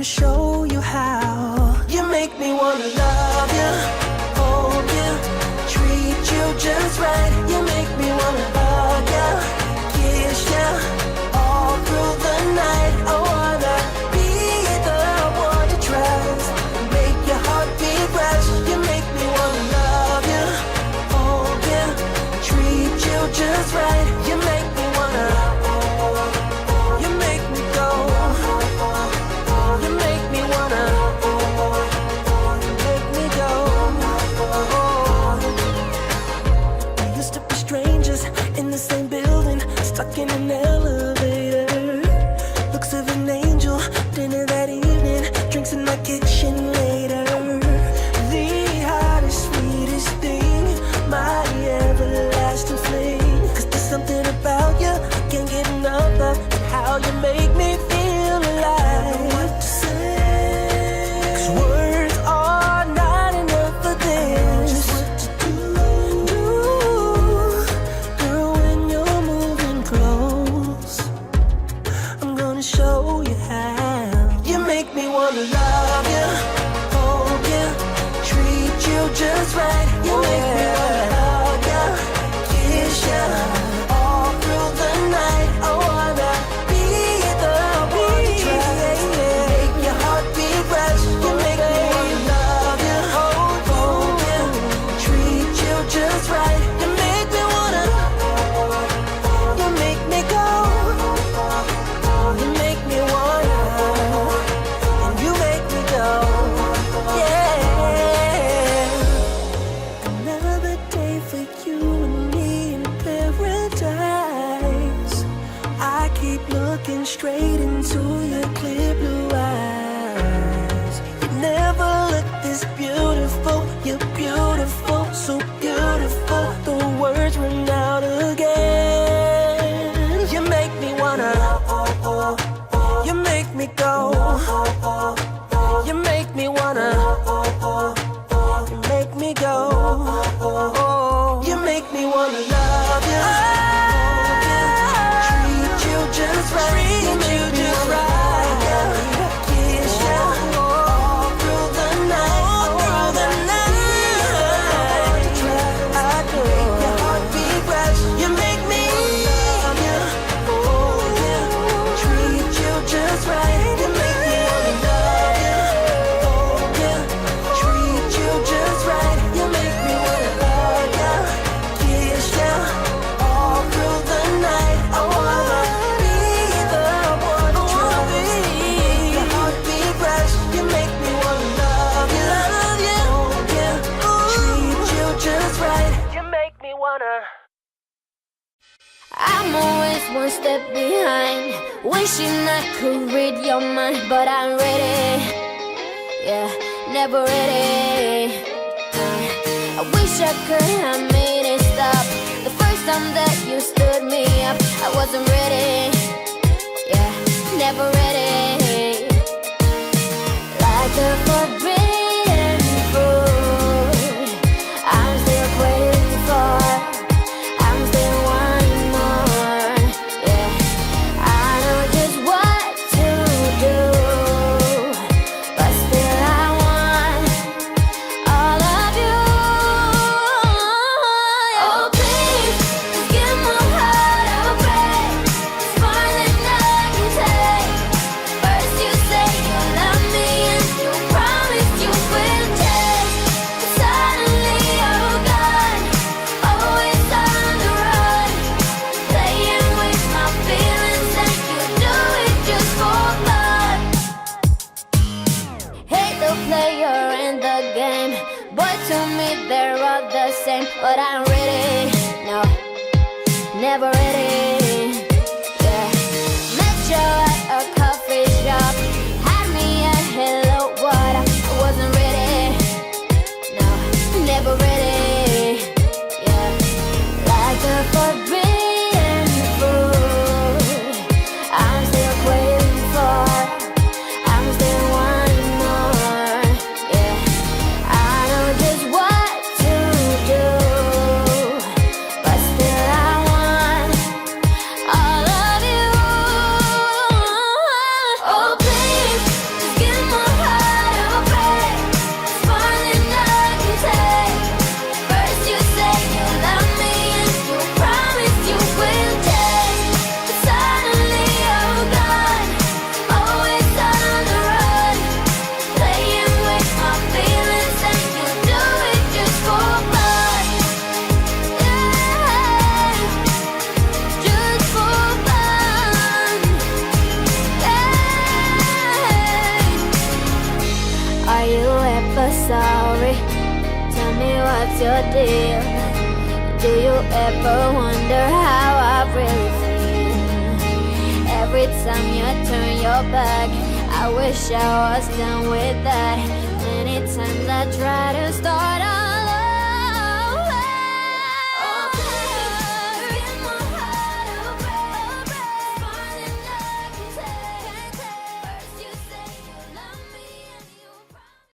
gonna show you how. You make me wanna love you, hold you, treat you just right. You make me wanna hug you, kiss you all through the night. I wanna be the one to trust, make your heart beat rush. You make me wanna love you, hold you, treat you just right. You make me wanna, you make me go, you make me wanna, you make me go. We used to be strangers in the same building, stuck in an elevator. Looks of an angel, dinner that evening, drinks in my kitchen later. The hottest, sweetest thing, my everlasting fling. 'Cause there's something about you I can't get enough of, and how you make me feel alive. What to say? 'Cause words are not enough for this. Just what to do, girl, when you're moving close, I'm gonna show you how. You make me wanna love you, hold you, treat you just right. You make me wanna hug you, kiss you all through the night. I wanna be the one to trust, make your heart beat rush. You make me wanna love you, hold you, treat you just right. You make me wanna, you make me go, you make me wanna, and you make me go, yeah. Another day for you and me in paradise. I keep looking straight into your clear blue eyes. You never looked this beautiful. You're beautiful, so beautiful. The words run out again. You make me wanna, you make me go, you make me wanna, you make me go, you make me wanna love you, treat you just right, you make me wanna hug you, kiss you all through the night, I could make your heart beat rush. You make me love you, hold you, treat you just right. You make me wanna love you, hold you, treat you just right. You make me wanna hug you, kiss you all through the night. I wanna be the one to trust, make your heart beat rush. You make me wanna love you, hold you, treat you just right. You make me wanna. I'm always one step behind, wishing I could read your mind, but I'm ready, yeah, never ready. I wish I could have made it stop the first time that you stood me up. I wasn't ready, yeah, never ready. Like the forbidden fruit, I'm still waiting for, I'm still wanting more, yeah. I know just what to do, but still I want all of you. Oh please, just give my heart a break. It's more than I can take. First you say you love me and you promise you will take, but suddenly you're gone, always on the run, playing with my feelings and you do it just for fun. Hate the player in the game, but to me they're all the same. But I'm ready, no, never ready, yeah. Met you at a coffee shop, had me a hello, what up, I wasn't ready, no, never ready, yeah. Like the forbidden fruit, I'm still waiting for, I'm still wanting more, yeah. I know just what to do, your deal? Do you ever wonder how I really feel? Every time you turn your back, I wish I was done with that. Many times I try to start